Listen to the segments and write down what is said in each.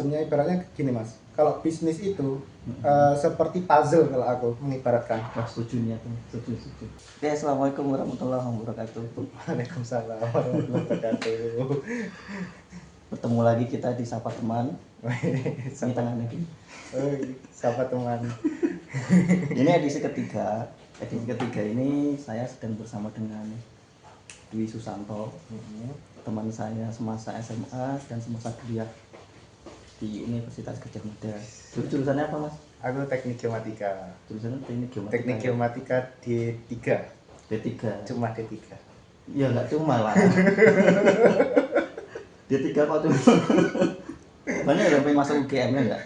Sebenarnya ibaratnya gini mas, kalau bisnis itu seperti puzzle kalau aku mengibaratkan. Setuju nih aku, setuju. Oke, assalamualaikum warahmatullahi wabarakatuh. Waalaikumsalam warahmatullahi wabarakatuh. Bertemu lagi kita di Sapa Teman. Ini tangannya gini. Sahabat teman. Ini edisi ketiga. Edisi ketiga ini saya sedang bersama dengan Dwi Susanto, teman saya semasa SMA dan semasa kuliah di Universitas Gadjah Mada. Jurusannya apa mas? Aku teknik geomatika. Jurusannya teknik geomatika. Teknik geomatika D3. D3. Cuma D3. Ya nggak cuma lah. D3 kok cuma. Banyak yang pengen masuk UGM-nya enggak?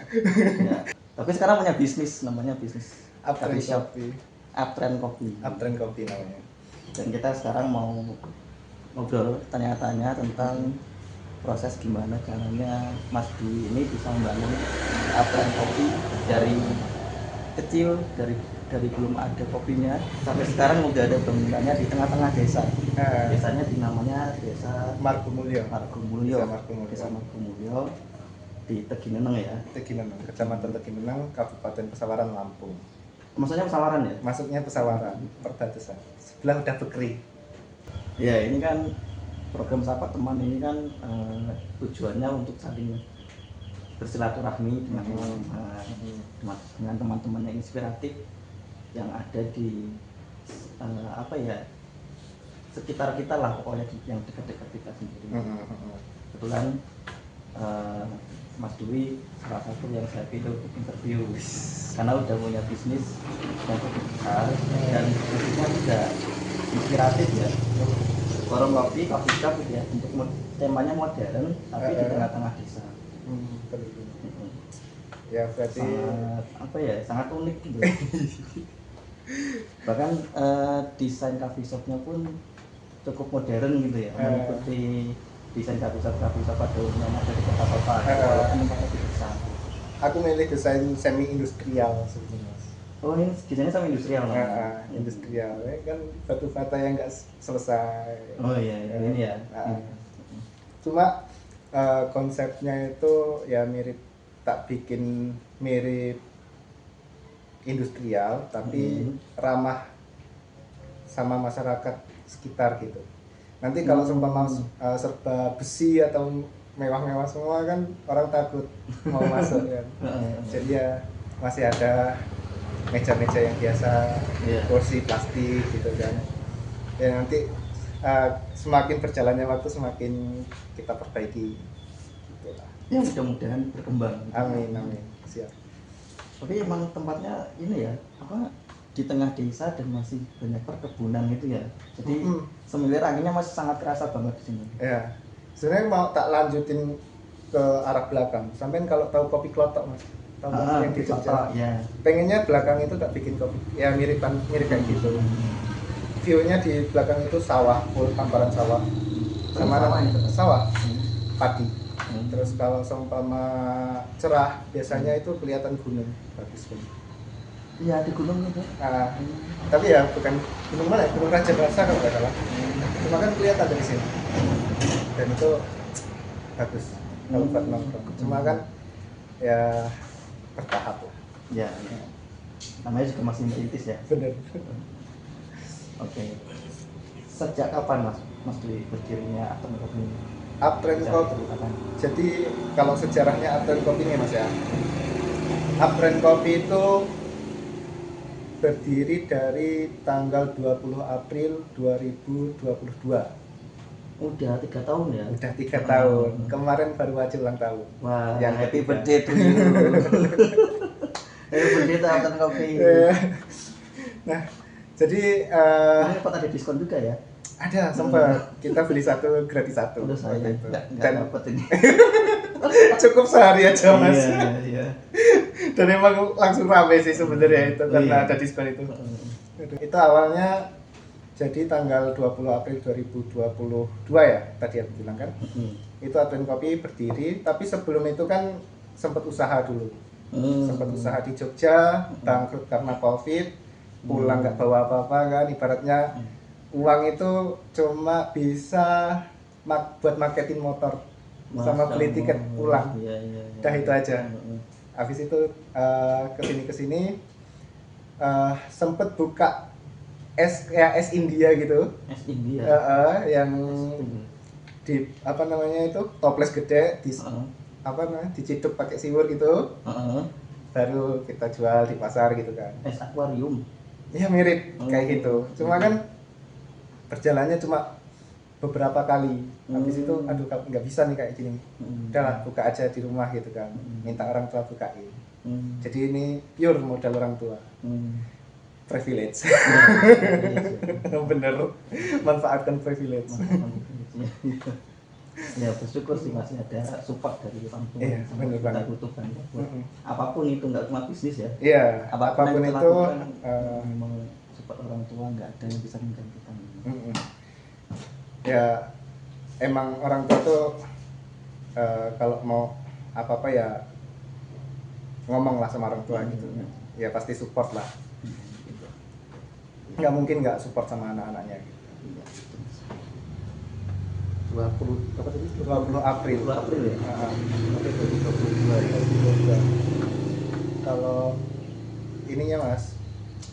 Ya. Tapi sekarang punya bisnis, namanya bisnis Uptrend shop. Coffee. Uptrend Coffee. Uptrend Coffee namanya. Dan kita sekarang mau ngobrol, tanya-tanya tentang proses gimana caranya Mas Dwi ini bisa membangun Uptrend Coffee dari kecil, dari belum ada kopinya sampai sekarang udah ada bangunannya di tengah-tengah desa. Desanya namanya Desa Margomulyo. Desa Margomulyo di Tegineneng ya. Tegineneng, Kecamatan Tegineneng, Kabupaten Pesawaran, Lampung. Maksudnya Pesawaran ya? Masuknya Pesawaran, perbatasan. Sebelah udah Bekri. Ya, ini kan program Sapa Teman ini kan tujuannya untuk saling bersilaturahmi dengan teman-teman yang inspiratif yang ada di sekitar kita lah, pokoknya yang dekat-dekat kita sendiri. Kebetulan Mas Dwi salah satu yang saya pilih untuk interview karena udah punya bisnis yang cukup besar dan bisnisnya juga inspiratif ya. Warung kopi, coffee shop gitu ya, untuk temanya modern tapi di tengah-tengah desa. Ya berarti sangat unik gitu. Bahkan desain coffee shopnya pun cukup modern gitu ya, mengikuti desain coffee shop pada umumnya ada di kota-kota walaupun tempatnya di desa. Aku milih desain semi industrial sebenarnya. Oh, ini desainnya sama industrial industrial ya kan, batu bata yang nggak selesai. Oh iya, ini ya. Cuma konsepnya itu ya tak bikin mirip industrial tapi ramah sama masyarakat sekitar gitu. Nanti kalau serba besi atau mewah-mewah semua kan orang takut mau masuk kan. Jadi ya masih ada meja-meja yang biasa, kursi plastik gitu kan. Ya nanti semakin berjalannya waktu semakin kita perbaiki gitulah. Ya mudah-mudahan berkembang. Amin. Siap. Tapi emang tempatnya ini ya, di tengah desa dan masih banyak perkebunan gitu ya. Jadi semilir anginnya masih sangat kerasa banget di sini. Ya. Sebenarnya mau tak lanjutin ke arah belakang. Sampean kalau tahu kopi klotok mas, yang di Jogja. Ya. Pengennya belakang itu tak bikin kopi. Ya mirip kayak gitu. View-nya di belakang itu sawah, full hamparan sawah. Sawah. Padi. Terus kalau seumpama cerah biasanya itu kelihatan gunung, bagus banget. Iya di gunung itu. Tapi ya bukan gunung mana? Gunung Raja Basa kalau nggak salah. Cuma kan kelihatan dari sini. Dan itu bagus kalau buat nongkrong. Cuma kan ya bertahap lah. Ya. Namanya juga masih merintis ya. Bener. Oke. Sejak kapan Mas Dwi berdirinya Uptrend Coffee. Jadi kalau sejarahnya Uptrend Coffee ini mas ya. Uptrend Coffee itu berdiri dari tanggal 20 April 2022. Udah 3 tahun ya? Udah 3 tahun. Kemarin baru aja ulang tahun. Wah, yang happy birthday to you. Happy birthday to Uptrend Coffee. Nah, jadi ini kok ada diskon juga ya? Ada, sempat kita beli satu gratis satu. Udah saya nggak dapat ini. Cukup sehari aja mas. Iya. Dan emang langsung rame sih sebenarnya itu karena ada diskon itu. Itu awalnya jadi tanggal 20 April 2022 ya tadi aku bilang kan. Itu Uptrend Coffee berdiri, tapi sebelum itu kan sempat usaha dulu. Sempat usaha di Jogja, bangkrut karena Covid, pulang nggak bawa apa-apa kan, ibaratnya uang itu cuma bisa buat marketing motor sama beli tiket pulang. Iya, iya, iya. Udah itu aja. Heeh. Habis itu kesini sempet buka es India gitu. Es India. Yang di apa namanya itu toples gede di Heeh. apa namanya diciduk pakai siwur gitu. Heeh. Baru kita jual di pasar gitu kan. Es akuarium. Iya mirip kayak gitu. Cuma kan berjalannya cuma beberapa kali. Habis itu aduh nggak bisa nih kayak gini. Udahlah buka aja di rumah gitu kan. Minta orang tua bukain. Jadi ini pure modal orang tua. Privilege. Bener. Manfaatkan privilege. Ya bersyukur sih masih ada support dari orang tua. Iya, bener Kita banget. butuhkan ya, buat apapun itu, nggak cuma bisnis ya. Iya, Apapun apapun yang kita itu lakukan, memang support orang tua nggak ada yang bisa menggantikan. ya emang orang tua tuh kalau mau apa-apa ya ngomong lah sama orang tua gitu. Ya pasti support lah. Gitu. Nggak mungkin nggak support sama anak-anaknya gitu. Iya, betul. 20 apa tadi? 20 April. 20 April ya. Oke, 2022. Kalau ininya Mas,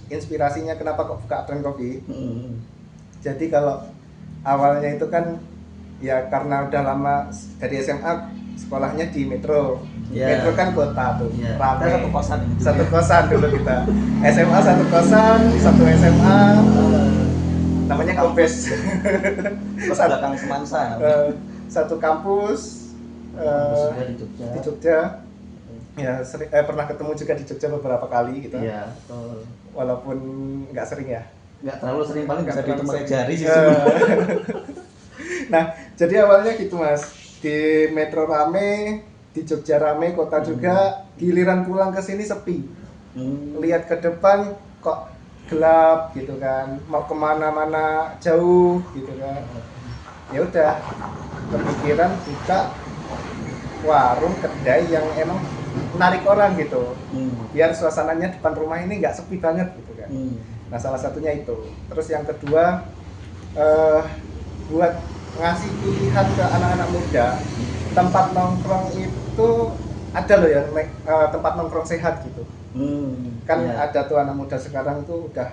inspirasinya kenapa kok buka Uptrend Coffee? Jadi kalau awalnya itu kan ya karena udah lama dari SMA sekolahnya di Metro. Yeah. Metro kan kota tuh, Yeah. rame. Kita satu kosan ini dulu Satu ya. kosan dulu kita. SMA satu kosan, satu SMA. Namanya Kombes. Pas belakang Semansa. Satu kampus Juga di Jogja. di Jogja. Ya pernah ketemu juga di Jogja beberapa kali gitu. Iya, betul. Walaupun nggak sering ya. Nggak terlalu sering, paling bisa Nggak dihitung terlalu pakai sering. jari sih Eh, sebenarnya. Nah, jadi awalnya gitu Mas. Di Metro rame, di Jogja rame, kota juga. Giliran pulang ke sini sepi. Lihat ke depan kok gelap gitu kan. Mau kemana-mana jauh gitu kan. Ya udah, kepikiran buka warung kedai yang emang menarik orang gitu. Biar suasananya depan rumah ini nggak sepi banget gitu kan. Nah salah satunya itu. Terus yang kedua buat ngasih pilihan ke anak-anak muda, tempat nongkrong itu ada loh yang tempat nongkrong sehat gitu. Kan Iya. ada tuh anak muda sekarang tuh udah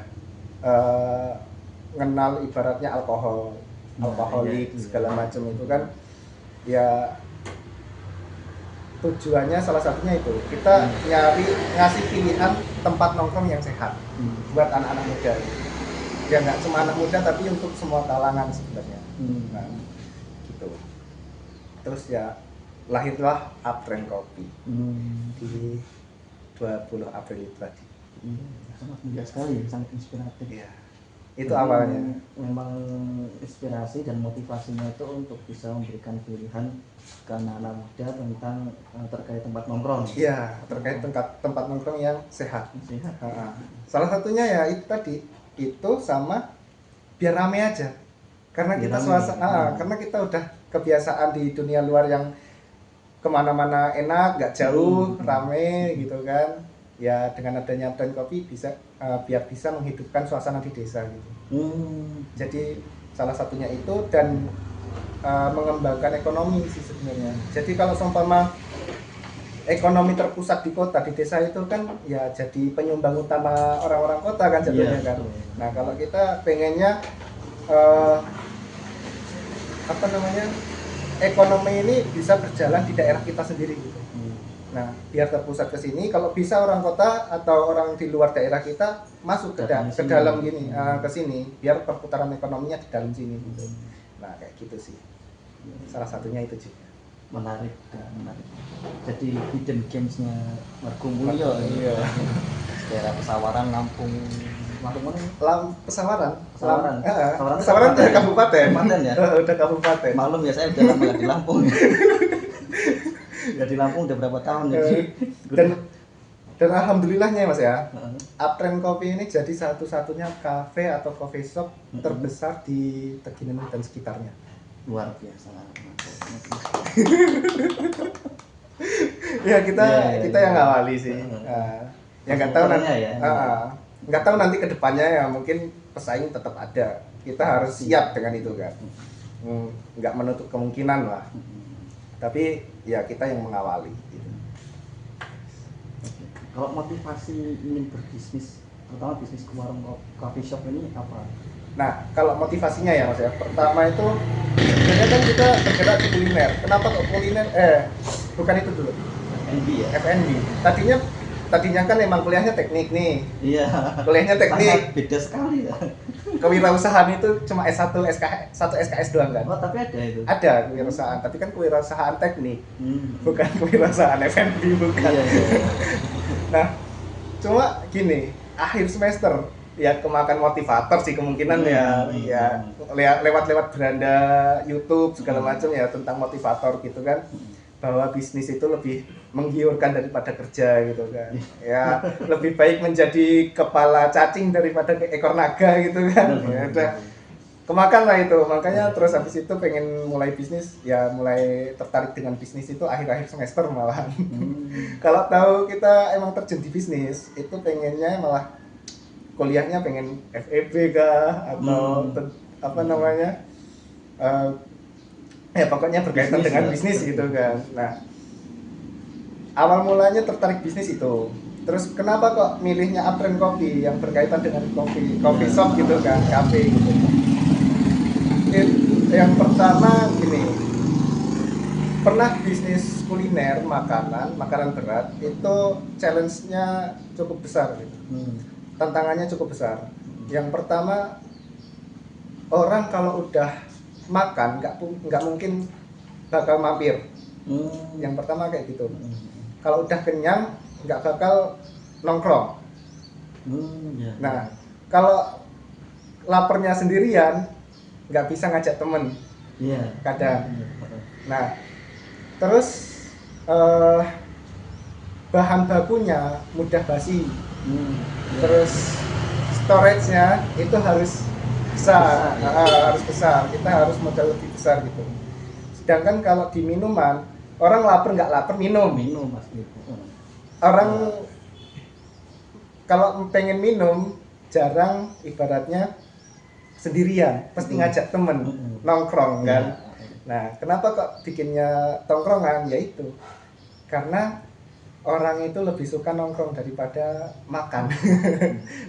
ngenal ibaratnya alkohol, alkoholik iya. segala macam itu kan ya tujuannya salah satunya itu kita nyari ngasih pilihan tempat nongkrong yang sehat buat anak-anak muda ya nggak cuma anak muda tapi untuk semua kalangan sebenarnya. Nah gitu terus ya lahirlah Uptrend Coffee di 20 April itu tadi. Sangat mulia sekali, sangat inspiratif. Iya itu awalnya. Memang inspirasi dan motivasinya itu untuk bisa memberikan pilihan ke anak-anak muda tentang terkait tempat nongkrong. Iya terkait tempat nongkrong yang sehat. Sehat. Salah satunya ya itu tadi itu sama biar rame aja karena Biar kita rame. suasana karena kita udah kebiasaan di dunia luar yang kemana-mana enak nggak jauh rame gitu kan ya dengan adanya Uptrend Coffee bisa biar bisa menghidupkan suasana di desa gitu. Jadi salah satunya itu dan mengembangkan ekonomi sih sebenarnya. Jadi kalau seumpama ekonomi terpusat di kota di desa itu kan ya jadi penyumbang utama orang-orang kota kan jadinya Iya, kan. betul. Nah kalau kita pengennya apa namanya ekonomi ini bisa berjalan di daerah kita sendiri gitu. Nah biar terpusat ke sini kalau bisa orang kota atau orang di luar daerah kita masuk ke dalam gini ke sini biar perputaran ekonominya di dalam sini gitu. Nah kayak gitu sih. Salah satunya itu juga. Menarik. Jadi hidden gamesnya Margo Mulyo. Iya. Daerah Pesawaran, Lampung mana? Pesawaran. Pesawaran udah kabupaten. Kabupaten ya? Udah kabupaten. Maklum ya, saya udah lama nggak di Lampung. Ya di Lampung udah berapa tahun jadi. Dan alhamdulillahnya ya Mas ya. Uptrend Coffee ini jadi satu-satunya kafe atau coffee shop terbesar di Teginan dan sekitarnya. Luar biasa. Ya kita yang ngawali sih. Ya nggak tahu nanti. Nggak tahu nanti kedepannya ya mungkin pesaing tetap ada. Kita harus siap dengan itu kan. Nggak menutup kemungkinan lah. tapi ya kita yang mengawali gitu. Kalau motivasi ingin berbisnis, terutama bisnis ke warung coffee shop ini apa? Nah, kalau motivasinya ya Mas ya, pertama itu sebenarnya kan kita bergerak di kuliner. Kenapa kok kuliner? Bukan itu dulu. F&B ya? F&B. Tadinya kan emang kuliahnya teknik nih. Iya. Kuliahnya teknik. Sangat beda sekali ya. Kewirausahaan itu cuma S1, satu SKS doang kan? Oh, tapi ada itu. Ada kewirausahaan, tapi kan kewirausahaan teknik. Bukan kewirausahaan F&B, bukan. Iya, iya. Nah, cuma gini, akhir semester ya kemakan motivator sih kemungkinan ya lewat beranda YouTube segala macam ya tentang motivator gitu kan, bahwa bisnis itu lebih menggiurkan daripada kerja gitu kan, ya lebih baik menjadi kepala cacing daripada ekor naga gitu kan. Ya udah kemakan lah itu, makanya terus habis itu pengen mulai bisnis, ya mulai tertarik dengan bisnis itu akhir-akhir semester malahan. Kalau tahu kita emang terjun di bisnis itu pengennya malah kuliahnya pengen FEB kah atau apa namanya, ya pokoknya berkaitan dengan bisnis gitu kan. Nah, awal mulanya tertarik bisnis itu. Terus kenapa kok milihnya Uptrend Coffee yang berkaitan dengan coffee shop gitu kan, cafe gitu. Yang pertama gini, pernah bisnis kuliner makanan berat itu challenge-nya cukup besar gitu. Tantangannya cukup besar. Yang pertama, orang kalau udah makan nggak mungkin bakal mampir. Yang pertama kayak gitu. Kalau udah kenyang nggak bakal nongkrong. Nah, kalau laparnya sendirian nggak bisa ngajak temen. Kadang. Nah, terus bahan bakunya mudah basi. Terus storage-nya itu harus besar, harus besar. Kita harus modal lebih besar gitu. Sedangkan kalau di minuman, orang lapar nggak lapar minum Mas. Orang kalau pengen minum jarang, ibaratnya sendirian, pasti ngajak temen nongkrong kan. Nah, kenapa kok bikinnya tongkrongan? Yaitu karena orang itu lebih suka nongkrong daripada makan.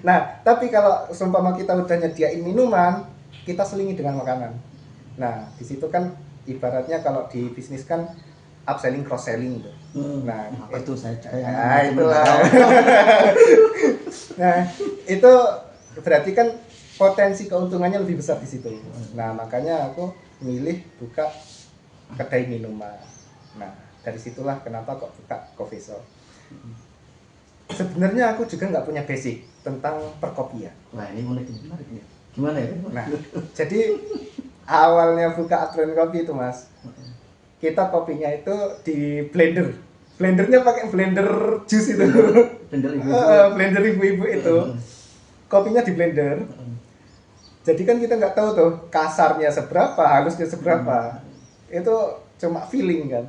Nah, tapi kalau seumpama kita udah nyediain minuman, kita selingi dengan makanan. Nah, di situ kan ibaratnya kalau di bisnis kan upselling cross selling gitu. Nah, itu saya itulah. Nah, itu berarti kan potensi keuntungannya lebih besar di situ. Nah, makanya aku milih buka kedai minuman. Nah, dari situlah kenapa kok buka coffee shop. Sebenarnya aku juga nggak punya basic tentang perkopian. Wah, ini menarik ya. Gimana ya? Nah, jadi awalnya buka Uptrend Coffee itu Mas, kita kopinya itu di blender. Blendernya pakai blender jus itu. Blender ibu. Blender ibu-ibu itu. Kopinya di blender. Jadi kan kita nggak tahu tuh kasarnya seberapa, halusnya seberapa. Itu cuma feeling kan.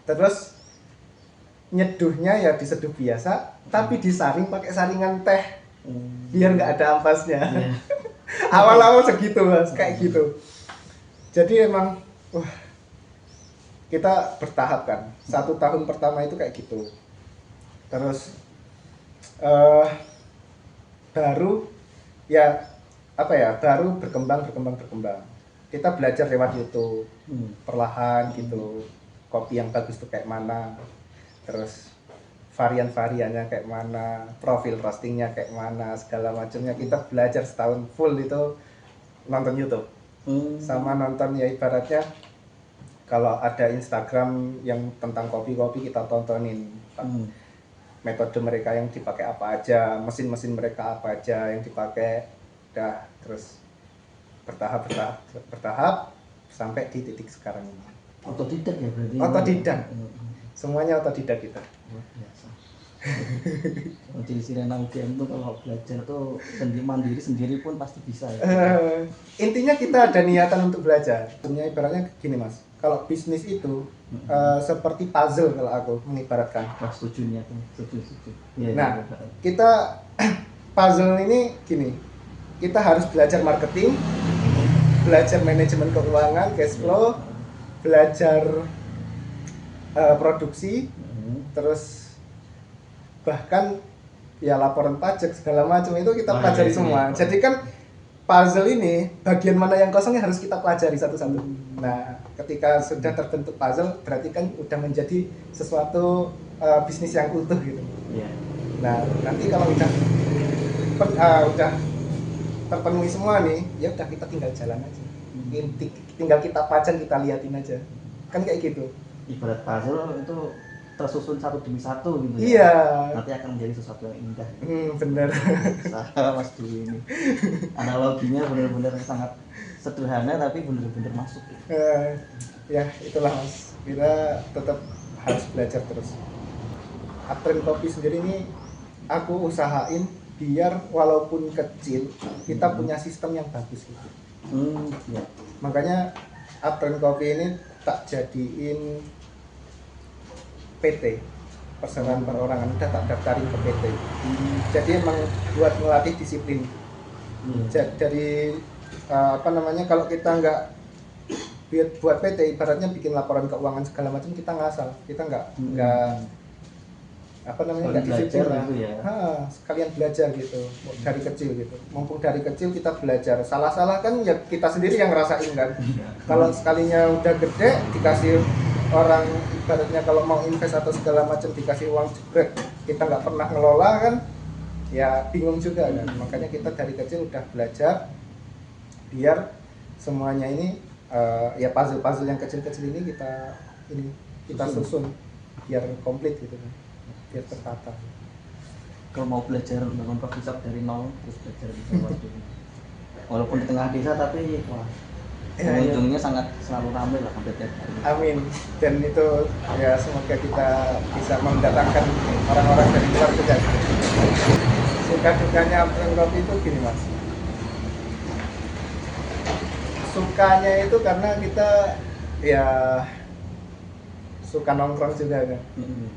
Terus nyeduhnya ya diseduh biasa, tapi disaring pakai saringan teh, biar nggak ada ampasnya. Awal-awal segitu Mas, kayak gitu. Jadi emang, kita bertahap kan. 1 tahun pertama itu kayak gitu. Terus baru ya apa ya, baru berkembang. Kita belajar lewat YouTube, perlahan gitu. Kopi yang bagus tuh kayak mana, terus varian-variannya kayak mana, profil roastingnya kayak mana, segala macamnya kita belajar setahun full itu nonton YouTube. Sama nonton ya ibaratnya kalau ada Instagram yang tentang kopi-kopi kita tontonin. Metode mereka yang dipakai apa aja, mesin-mesin mereka apa aja yang dipakai, terus bertahap sampai di titik sekarang ini. Otodidak ya berarti. Otodidak. Semuanya otodidak kita. Luar biasa. Di Sirena UGM tuh kalau belajar tuh mandiri sendiri pun pasti bisa ya. Intinya kita ada niatan untuk belajar. Sebenarnya ibaratnya gini Mas, kalau bisnis itu seperti puzzle kalau aku mengibaratkan. Setuju nih aku, setuju. Nah, kita puzzle ini gini, kita harus belajar marketing, belajar manajemen keuangan, cash flow, belajar produksi, terus bahkan ya laporan pajak segala macam itu kita pelajari semua. Jadi kan puzzle ini bagian mana yang kosongnya harus kita pelajari satu-satu. Nah, ketika sudah terbentuk puzzle berarti kan udah menjadi sesuatu bisnis yang utuh gitu. Nah, nanti kalau udah terpenuhi semua nih, ya udah kita tinggal jalan aja. Tinggal kita pajang, kita liatin aja. Kan kayak gitu. Ibarat puzzle itu tersusun satu demi satu gitu ya. Iya. Nanti akan menjadi sesuatu yang indah. Bener. Sama Mas Dwi ini. Analoginya benar-benar sangat sederhana tapi benar-benar masuk. Ya itulah Mas. Kita tetap harus belajar terus. Uptrend Kopi sendiri ini aku usahain biar walaupun kecil kita punya sistem yang bagus gitu. Ya. Makanya Uptrend Kopi ini tak jadiin PT, perseroan perorangan, udah tak daftarin ke PT. Jadi emang buat melatih disiplin. Dari kalau kita nggak buat PT, ibaratnya bikin laporan keuangan segala macam, kita ngasal, kita nggak disiplin lah. Gitu ya. Sekalian belajar gitu dari kecil gitu. Mumpung dari kecil kita belajar, salah-salah kan ya kita sendiri yang ngerasain kan. Kalau sekalinya udah gede dikasih orang, ibaratnya kalau mau invest atau segala macam dikasih uang jebrek, kita nggak pernah ngelola kan, ya bingung juga kan. Makanya kita dari kecil udah belajar biar semuanya ini ya puzzle yang kecil-kecil ini kita susun biar komplit gitu kan, biar tertata. Kalau mau belajar bangun coffee shop dari nol, terus belajar di Jawa dulu. Walaupun di tengah desa tapi wah, pengunjungnya sangat selalu ramai lah hampir tiap hari. Amin. Dan itu ya semoga kita bisa mendatangkan orang-orang dari luar juga. Suka dukanya Uptrend Kopi itu gini Mas. Sukanya itu karena kita ya suka nongkrong juga kan.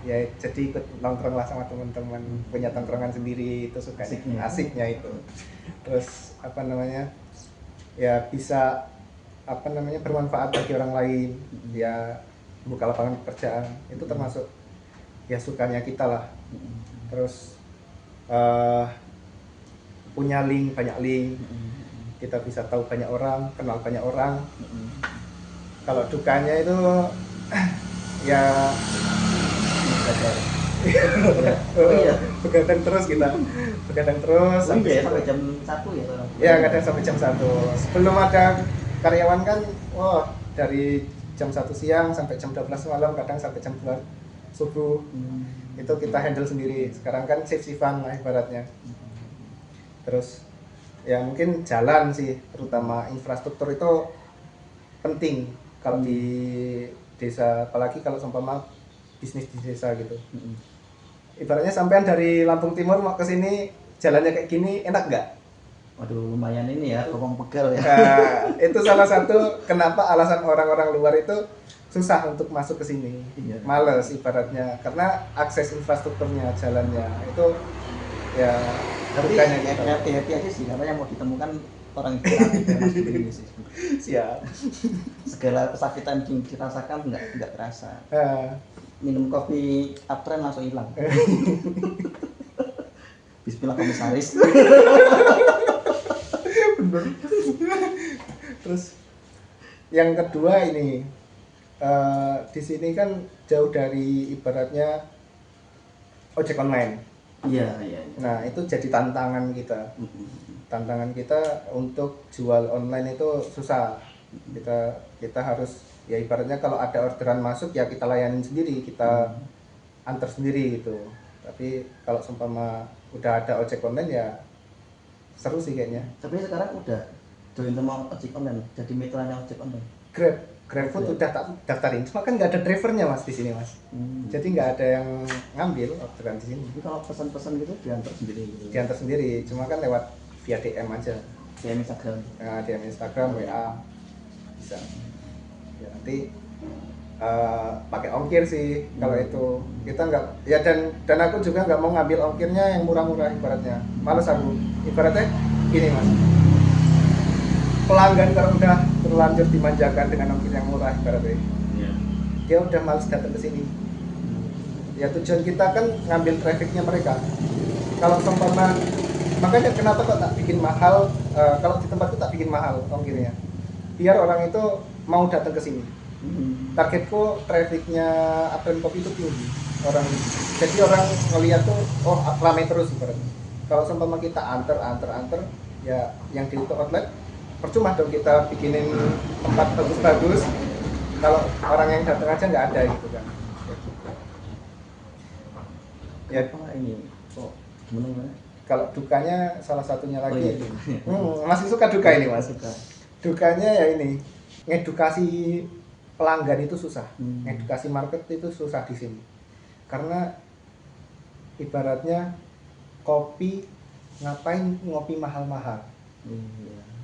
Ya jadi ikut nongkrong lah sama teman-teman, punya tongkrongan sendiri itu suka asiknya itu. Terus ya bisa bermanfaat bagi orang lain, ya buka lapangan pekerjaan, itu termasuk ya sukanya kita lah. Terus punya banyak link, kita bisa tahu banyak orang, kenal banyak orang. Kalau dukanya itu ya begadang terus kita, sampai jam 1 ya? Ya kadang sampai jam 1. Sebelum ada karyawan kan, dari jam 1 siang sampai jam 12 malam, kadang sampai jam 2 subuh. Itu kita handle sendiri. Sekarang kan shift-shiftan lah ibaratnya. Terus ya mungkin jalan sih, terutama infrastruktur itu penting kalau di desa, apalagi kalau seumpama bisnis di desa gitu. Ibaratnya sampean dari Lampung Timur mau ke sini jalannya kayak gini, enak nggak? Waduh, lumayan ini ya, Kopong Pegal ya. Itu salah satu kenapa alasan orang-orang luar itu susah untuk masuk ke sini. Males ibaratnya, karena akses infrastrukturnya, jalannya itu ya bukannya happy aja sih, karena yang mau ditemukan orang kreatif ya Mas Dwi sih. Siap. Segala kesakitan yang dirasakan nggak terasa. Minum kopi Uptrend langsung hilang. Bismillah komisaris. Bener. Terus yang kedua ini di sini kan jauh dari ibaratnya ojek online. Iya. Nah itu jadi tantangan kita. Tantangan kita untuk jual online itu susah. Kita harus ya ibaratnya kalau ada orderan masuk ya kita layanin sendiri, kita antar sendiri gitu. Tapi kalau seumpama udah ada ojek online ya seru sih kayaknya. Tapi sekarang udah join sama ojek online, jadi mitranya ojek online. GrabFood udah tak daftarin, cuma kan nggak ada drivernya Mas di sini Mas. Jadi nggak ada yang ngambil orderan di sini. Jadi kalau pesan-pesan gitu diantar sendiri gitu. Diantar sendiri, cuma kan lewat via DM aja. DM Instagram. Nah, DM Instagram, WA bisa. Ya nanti pakai ongkir sih kalau itu kita nggak ya, dan aku juga nggak mau ngambil ongkirnya yang murah-murah ibaratnya, males aku. Ibaratnya gini Mas, pelanggan kalau udah terlanjur dimanjakan dengan ongkir yang murah ibaratnya, dia udah males datang ke sini. Ya tujuan kita kan ngambil trafficnya mereka. Kalau seumpama, makanya kenapa kok tak bikin mahal, kalau di tempatku tak bikin mahal ongkirnya, biar orang itu mau datang ke sini. Targetku trafficnya Apren Kopi itu tinggi orang, jadi orang ngeliat tuh oh ramai terus ibaratnya. Kalau seumpama kita anter ya yang di outlet percuma dong kita bikinin tempat bagus-bagus kalau orang yang datang aja nggak ada gitu kan. Ya apa ini kok gimana? Kalau dukanya salah satunya lagi, iya. masih suka duka ini mas. Suka. Dukanya ya ini, ngedukasi pelanggan itu susah, ngedukasi market itu susah di sini. Karena ibaratnya kopi, ngapain ngopi mahal-mahal.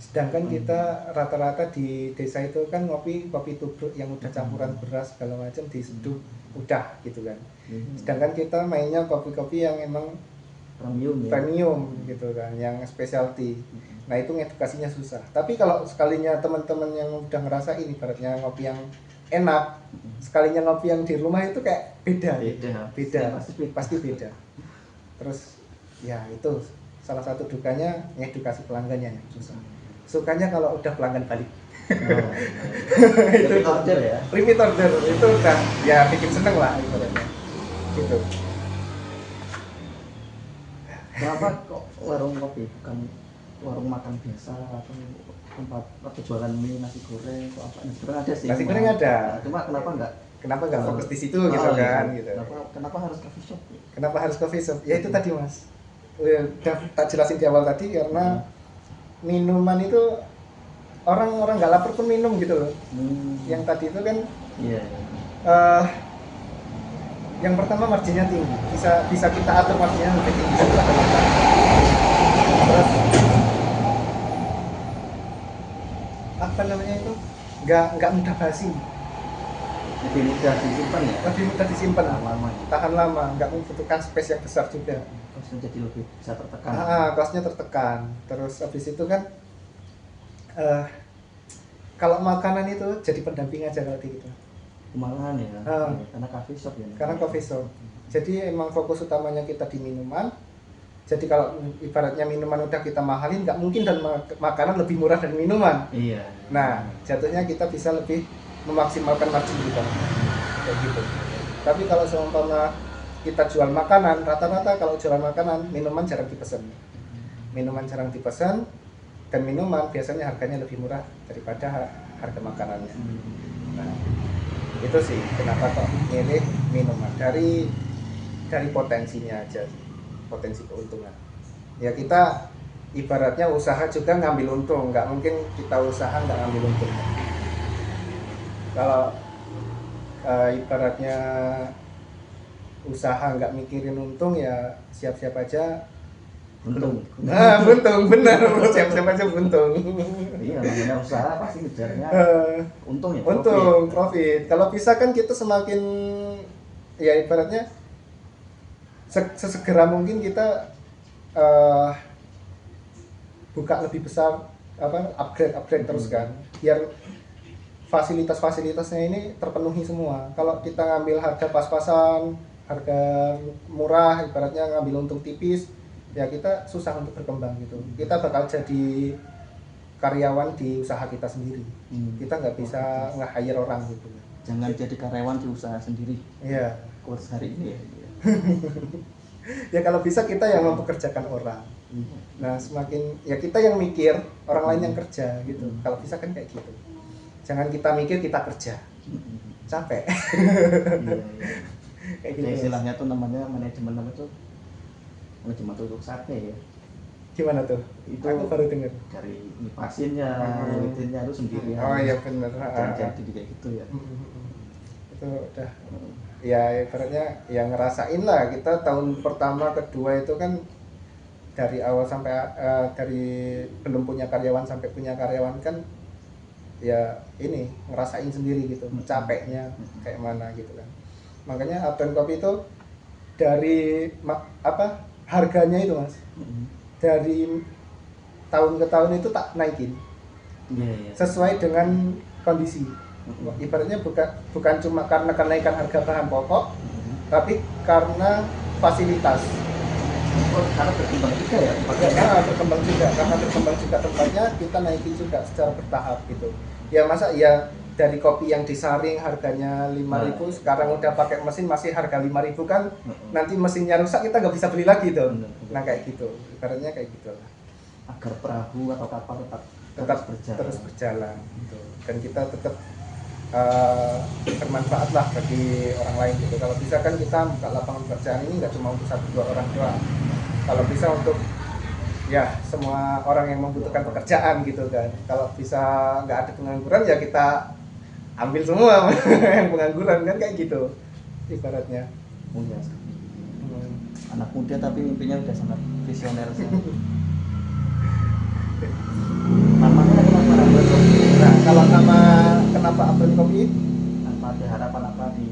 Sedangkan kita rata-rata di desa itu kan kopi tubruk yang udah campuran beras segala macam diseduh udah gitu kan. Sedangkan kita mainnya kopi-kopi yang emang premium gitu kan, yang specialty. Nah itu ngedukasinya susah. Tapi kalau sekalinya teman-teman yang udah ngerasain ibaratnya ngopi yang enak, sekalinya ngopi yang di rumah itu kayak beda. Pasti beda. Terus ya itu salah satu dukanya ngedukasi pelanggannya yang susah. Sukanya kalau udah pelanggan balik. Itu order ya. Repeat order itu udah ya bikin seneng lah ibaratnya. Gitu. Kenapa kok warung kopi bukan warung makan biasa atau tempat atau jualan mie, nasi goreng atau apa? Nasi goreng ada sih. Nasi goreng ada. Cuma kenapa enggak fokus di situ gitu kan gitu. Kenapa harus coffee shop? Kenapa harus coffee shop? Ya itu tadi mas. Udah tak jelasin di awal tadi karena minuman itu orang nggak lapar pun minum gitu loh. Yang tadi itu kan yang pertama marginnya tinggi, bisa kita atur marginnya lebih tinggi setelah kita. Terus apa namanya itu nggak mudah basi, lebih mudah disimpan ya, tahan lama, nggak membutuhkan space yang besar juga. Kosnya jadi lebih bisa tertekan. Kosnya tertekan. Terus habis itu kan kalau makanan itu jadi pendamping aja kalau di kita. Malahan ya, karena coffee shop ya. Karena coffee shop. Jadi emang fokus utamanya kita di minuman. Jadi kalau ibaratnya minuman udah kita mahalin, nggak mungkin dan makanan lebih murah dari minuman. Iya. Nah, jatuhnya kita bisa lebih memaksimalkan margin kita. Kayak gitu. Tapi kalau seumpama kita jual makanan, rata-rata kalau jualan makanan, minuman jarang dipesan. Dan minuman biasanya harganya lebih murah daripada harga makanannya. Nah, itu sih kenapa kok milih minuman dari potensinya aja, potensi keuntungan. Ya kita ibaratnya usaha juga ngambil untung, nggak mungkin kita usaha nggak ngambil untung. Kalau ibaratnya usaha nggak mikirin untung ya siap-siap aja buntung. Buntung benar, siap-siap aja buntung. Iya, namanya usaha pasti ngejarnya untung ya. Profit. Kalau bisa kan kita semakin ya ibaratnya sesegera mungkin kita buka lebih besar, upgrade terus kan, biar fasilitasnya ini terpenuhi semua. Kalau kita ngambil harga pas-pasan, harga murah, ibaratnya ngambil untung tipis, ya kita susah untuk berkembang gitu. Kita bakal jadi karyawan di usaha kita sendiri. Kita nggak bisa nge-hire orang gitu. Jangan jadi karyawan di usaha sendiri. Iya. Quotes hari ini ya. Ya kalau bisa kita yang mempekerjakan orang. Nah semakin ya kita yang mikir, orang lain yang kerja gitu. Kalau bisa kan kayak gitu. Jangan kita mikir, kita kerja. Capek. Kayak gitu. Ya, istilahnya tuh namanya manajemen tutup sate ya. Gimana tuh? Itu aku baru dengar. Dari ngipasinnya, ngulitinnya itu sendiri. Oh iya benar. Jadi kayak gitu ya. Itu udah. Ya ibaratnya ya ngerasain lah, kita tahun pertama kedua itu kan dari awal sampai dari belum punya karyawan sampai punya karyawan kan ya ini ngerasain sendiri gitu, capeknya kayak mana gitu kan. Makanya Apren Kopi itu dari harganya itu mas, dari tahun ke tahun itu tak naikin, sesuai dengan kondisi. Ibaratnya bukan cuma karena kenaikan harga bahan pokok, tapi karena fasilitas. Karena berkembang juga ya tempatnya. Karena berkembang juga tempatnya, kita naikin juga secara bertahap gitu. Ya masa ya dari kopi yang disaring harganya 5.000 sekarang udah pakai mesin masih harga 5.000 kan, nanti mesinnya rusak kita nggak bisa beli lagi tuh. Nah kayak gitu, ibaratnya kayak gitu lah. Agar perahu atau kapal tetap terus berjalan gitu. Dan kita tetap bermanfaat lah bagi orang lain gitu. Kalau bisa kan kita buka lapangan pekerjaan ini nggak cuma untuk 1-2 orang doang. Kalau bisa untuk ya semua orang yang membutuhkan pekerjaan gitu kan. Kalau bisa nggak ada pengangguran ya kita ambil semua yang pengangguran kan kayak gitu ibaratnya. Mudah. Anak muda tapi mimpinya udah sangat visioner sih. Namanya kenapa Upland Coffee? Nah kalau nama kenapa Upland Coffee? Apa ada harapan apa di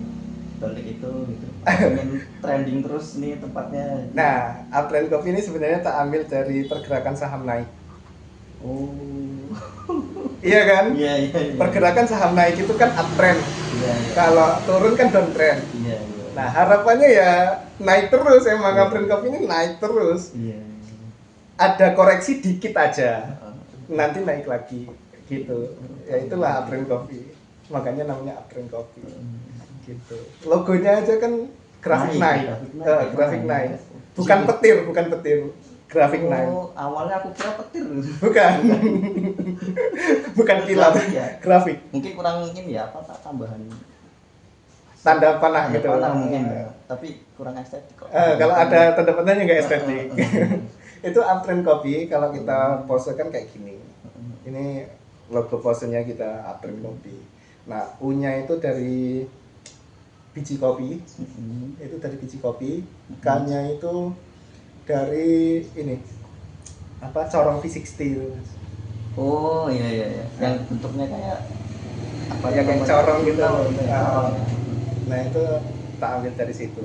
balik itu gitu? Pengen trending terus nih tempatnya. Nah Upland Coffee ini sebenarnya tak ambil dari pergerakan saham naik. Oh. Iya kan? Iya. Pergerakan saham naik itu kan uptrend. Iya. Kalau turun kan downtrend. Iya. Nah harapannya ya naik terus, emang Upland Coffee ini naik terus. Iya. Ada koreksi dikit aja, nanti naik lagi gitu. Ya itulah Upland Coffee. Makanya namanya Upland Coffee. Gitu. Logonya aja kan grafik naik. Grafik naik. Bukan petir. Grafik naik. Awalnya aku kira petir. Bukan. Bukan kilat. Grafik. Mungkin kurang ini ya, apa tambahan tanda panah gitu. Panah mungkin ya. Tapi kurang estetik kok. Kalau ada tanda panahnya nggak estetik. Itu Upland Coffee kalau kita pose kan kayak gini. Ini logo posenya kita Upland Coffee. Nah, U-nya itu dari biji kopi. Itu dari biji kopi. K-nya itu dari ini apa corong V60. Oh iya. Yang bentuknya kayak apa ya kayak corong gitu. Nah itu tak ambil dari situ.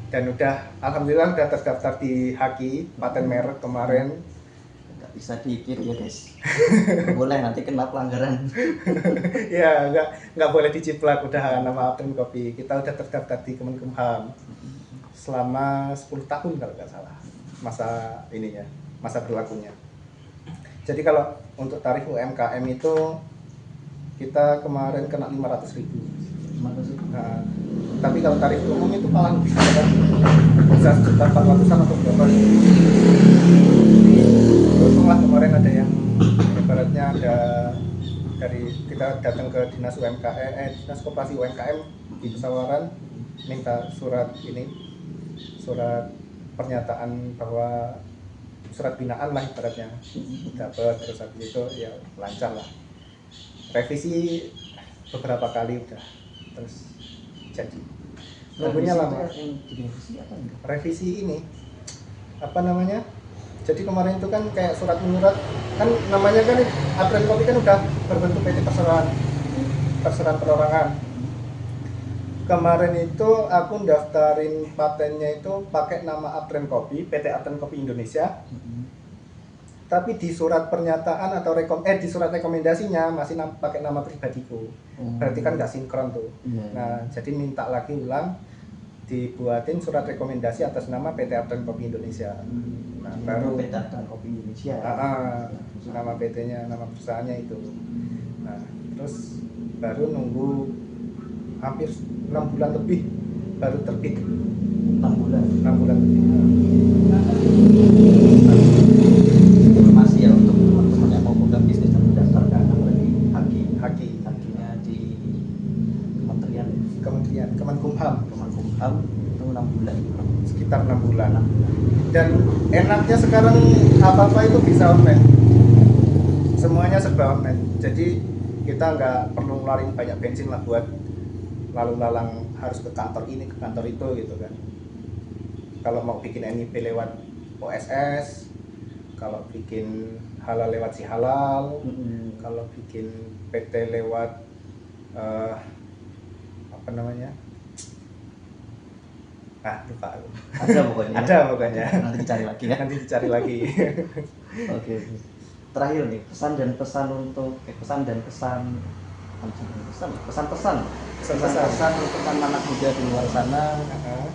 Dan alhamdulillah udah terdaftar di HAKI paten merek kemarin. Nggak bisa dikir ya guys. Boleh nanti kena pelanggaran. Ya nggak boleh diciplak, udah nama Upland Coffee. Kita udah terdaftar di Kemenkumham selama 10 tahun kalau nggak salah masa berlakunya. Jadi kalau untuk tarif UMKM itu kita kemarin kena 500.000. Nah, tapi kalau tarif umum itu paling bisa sekitar 400-an atau berapa. Untunglah kemarin ada yang ibaratnya ada dari kita datang ke dinas dinas koperasi UMKM di Pesawaran, minta surat pernyataan bahwa surat binaan lah ibaratnya dapat, terus habis itu ya lancar lah. Revisi beberapa kali udah terus jadi. Nunggunya lama. Revisi ini apa namanya? Jadi kemarin itu kan kayak surat menyurat kan namanya kan Upland Coffee kan udah berbentuk PT perseroan perorangan. Kemarin itu aku daftarin patennya itu pakai nama Upland Coffee, PT Upland Coffee Indonesia. Tapi di surat pernyataan atau di surat rekomendasinya masih pakai nama pribadiku. Berarti kan nggak sinkron tuh. Nah, jadi minta lagi ulang dibuatin surat rekomendasi atas nama PT Upland Coffee Indonesia. Nah, baru PT Upland Coffee Indonesia. Nama PT-nya, nama perusahaannya itu. Nah, terus baru nunggu hampir 6 bulan lebih baru terbit. 6 bulan lebih. Informasi ya untuk teman-teman yang mau buka bisnis dan mendaftarkan apalagi HAKI-nya di Kemenkumham itu 6 bulan. Sekitar 6 bulan. Dan enaknya sekarang apa-apa itu bisa online. Semuanya serba online. Jadi kita nggak perlu ngeluarin banyak bensin lah buat lalu lalang harus ke kantor ini ke kantor itu gitu kan. Kalau mau bikin NIP lewat OSS, kalau bikin halal lewat si halal, kalau bikin PT lewat apa namanya? Lupa aku. Ada pokoknya. Nanti dicari lagi ya. Nanti dicari lagi. Oke. Terakhir nih, pesan dan pesan pesan-pesan Pesan-pesan. untuk anak muda di luar sana Nah,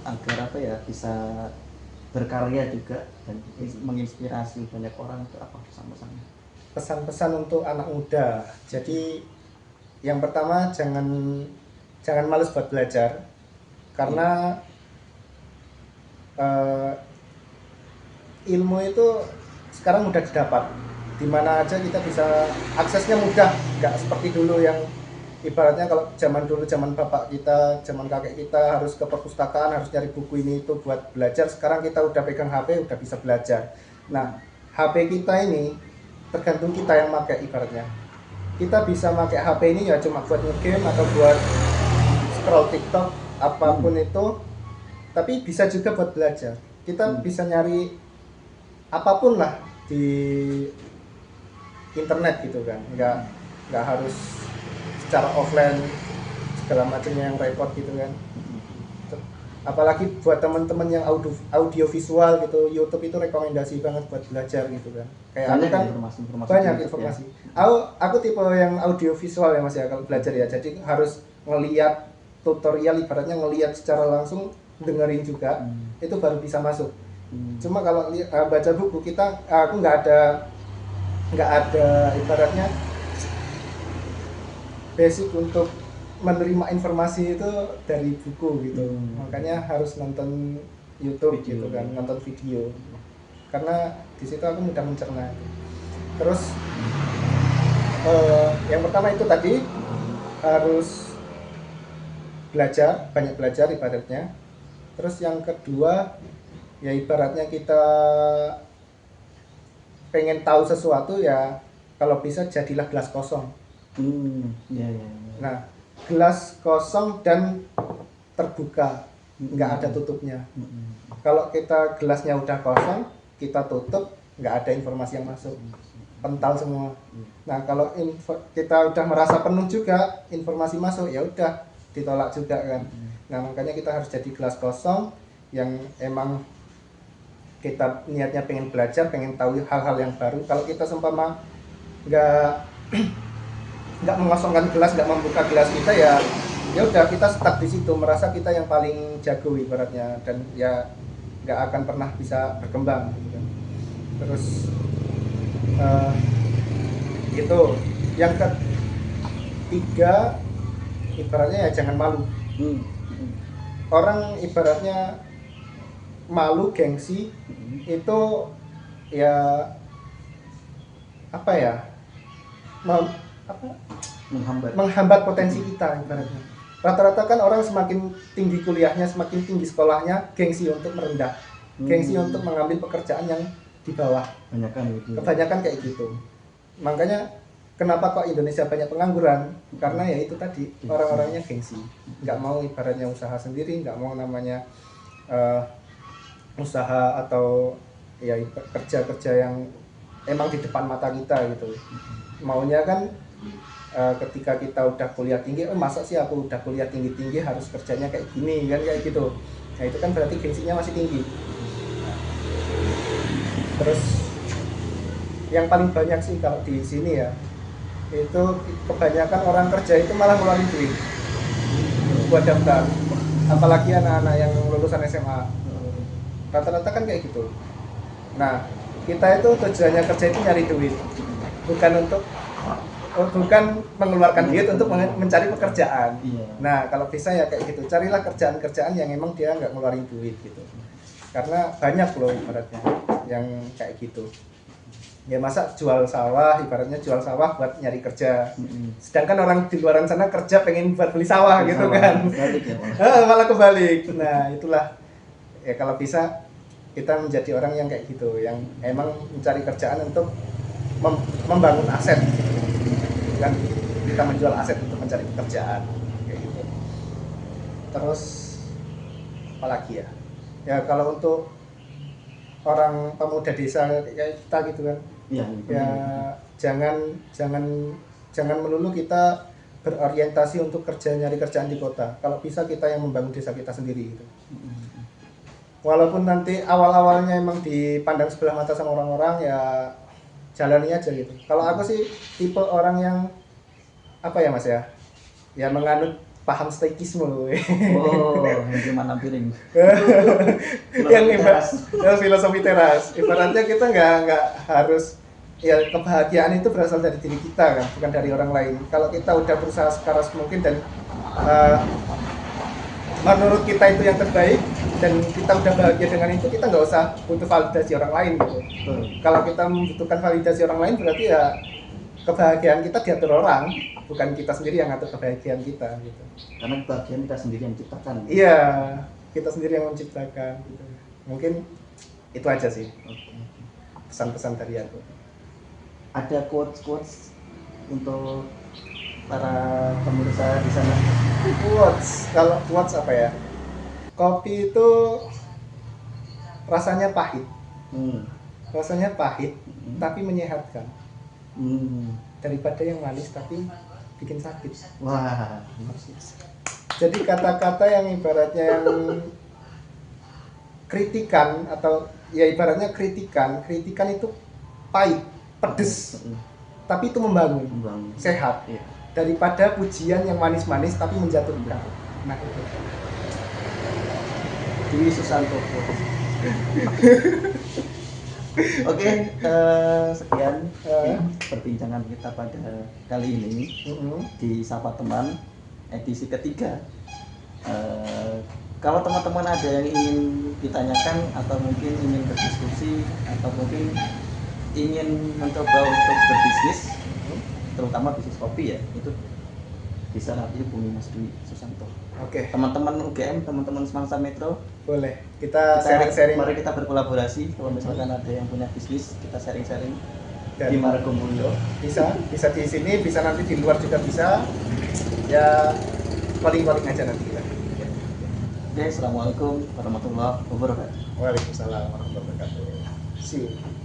agar apa ya bisa berkarya juga dan menginspirasi banyak orang, itu apa pesan-pesannya? pesan-pesan untuk anak muda. Jadi yang pertama jangan males buat belajar karena eh, ilmu itu sekarang mudah didapat. Di mana aja kita bisa aksesnya mudah, nggak seperti dulu yang ibaratnya kalau zaman dulu, zaman bapak kita, zaman kakek kita harus ke perpustakaan, harus nyari buku ini itu buat belajar. Sekarang kita udah pegang HP, udah bisa belajar. Nah, HP kita ini tergantung kita yang pakai ibaratnya. Kita bisa pakai HP ini ya cuma buat nge-game atau buat scroll TikTok, apapun itu, tapi bisa juga buat belajar. Kita bisa nyari apapun lah di internet gitu kan, nggak harus secara offline segala macamnya yang repot gitu kan. Apalagi buat teman-teman yang audio visual gitu, YouTube itu rekomendasi banget buat belajar gitu kan. Kayak aku kan informasi banyak juga, informasi. ya. Aku tipe yang audio visual ya Mas ya kalau belajar ya. Jadi harus ngelihat tutorial, ibaratnya ngelihat secara langsung, dengerin juga, itu baru bisa masuk. Cuma kalau baca buku aku nggak ada ibaratnya basic untuk menerima informasi itu dari buku gitu. Makanya harus nonton YouTube Video. gitu kan, nonton video. Karena di situ aku mudah mencerna. Terus yang pertama itu tadi harus belajar, banyak belajar ibaratnya. Terus yang kedua ya ibaratnya kita pengen tahu sesuatu ya, kalau bisa jadilah gelas kosong. Ya. Nah, gelas kosong dan terbuka, nggak ada tutupnya. Kalau kita gelasnya udah kosong, kita tutup, nggak ada informasi yang masuk, kental semua. Nah, kalau kita udah merasa penuh juga, informasi masuk ya udah ditolak juga kan. Nah, makanya kita harus jadi gelas kosong yang emang kita niatnya pengen belajar, pengen tahu hal-hal yang baru. Kalau kita seumpama nggak mengosongkan gelas, nggak membuka gelas kita ya udah kita stuck di situ, merasa kita yang paling jago ibaratnya, dan ya nggak akan pernah bisa berkembang gitu. Terus itu yang ketiga ibaratnya ya jangan malu. Orang ibaratnya malu, gengsi itu ya apa ya, menghambat potensi kita ibaratnya. Rata-rata kan orang semakin tinggi kuliahnya, semakin tinggi sekolahnya, gengsi untuk merendah, gengsi untuk mengambil pekerjaan yang di bawah. Kebanyakan kayak gitu. Makanya kenapa kok Indonesia banyak pengangguran? Karena ya itu tadi, orang-orangnya gengsi, nggak mau ibaratnya usaha sendiri, nggak mau namanya usaha atau ya kerja-kerja yang emang di depan mata kita gitu. Maunya kan ketika kita udah kuliah tinggi, masa sih aku udah kuliah tinggi-tinggi harus kerjanya kayak gini kan, kayak gitu. Nah itu kan berarti gengsinya masih tinggi. Terus yang paling banyak sih kalau di sini ya, itu kebanyakan orang kerja itu malah ngeluarin duit buat daftar, apalagi anak-anak yang lulusan SMA. Rata-rata kan kayak gitu. Nah, kita itu tujuannya kerja itu nyari duit, bukan mengeluarkan duit untuk mencari pekerjaan. Nah, kalau bisa ya kayak gitu, carilah kerjaan-kerjaan yang emang dia nggak ngeluarin duit gitu. Karena banyak loh ibaratnya yang kayak gitu. Ya masa jual sawah, ibaratnya jual sawah buat nyari kerja. Sedangkan orang di luar sana kerja pengen buat beli sawah gitu kan. Malah kebalik. Nah, itulah. Ya kalau bisa kita menjadi orang yang kayak gitu, yang emang mencari kerjaan untuk membangun aset, kan kita menjual aset untuk mencari pekerjaan kayak gitu. Terus apalagi ya kalau untuk orang pemuda desa kayak kita gitu kan, ya jangan melulu kita berorientasi untuk nyari kerjaan di kota. Kalau bisa kita yang membangun desa kita sendiri gitu. Walaupun nanti awal-awalnya emang dipandang sebelah mata sama orang-orang, ya jalani aja gitu. Kalau aku sih tipe orang yang apa ya Mas ya? Ya menganut paham stoikisme. Oh, yang gimana piring? Yang filosofi teras. Ibaratnya kita nggak harus, ya kebahagiaan itu berasal dari diri kita kan, bukan dari orang lain. Kalau kita udah berusaha sekeras mungkin dan menurut kita itu yang terbaik dan kita udah bahagia dengan itu, kita nggak usah butuh validasi orang lain gitu. Kalau kita membutuhkan validasi orang lain berarti ya kebahagiaan kita diatur orang, bukan kita sendiri yang ngatur kebahagiaan kita gitu. Karena kebahagiaan kita sendiri yang ciptakan. Iya, kita sendiri yang menciptakan gitu. Mungkin itu aja sih pesan-pesan dari aku. Ada quotes untuk para pemirsa di sana? Kalau quotes apa ya? Kopi itu rasanya pahit. Rasanya pahit, tapi menyehatkan. Daripada yang manis tapi bikin sakit. Wah. Jadi kata-kata yang ibaratnya yang kritikan atau ya ibaratnya kritikan itu pahit, pedes, tapi itu membangun. Sehat. Iya. Daripada pujian yang manis-manis tapi menjatuhkan. Nah itu. Dwi Susanto. Oke, sekian perbincangan kita pada kali ini di Sapa Teman edisi ketiga. Kalau teman-teman ada yang ingin ditanyakan atau mungkin ingin berdiskusi atau mungkin ingin mencoba untuk berbisnis, terutama bisnis kopi ya, itu bisa nanti hubungi Mas Dwi Susanto. Oke. Teman-teman UGM, teman-teman Semangsa Metro, boleh kita sharing-sharing. Mari kita berkolaborasi. Kalau misalkan ada yang punya bisnis, kita sharing-sharing Dan di Margomulyo. Bisa di sini, bisa nanti di luar juga bisa. Ya calling aja nanti kita. Oke, assalamualaikum warahmatullahi wabarakatuh. Waalaikumsalam warahmatullahi wabarakatuh. See you.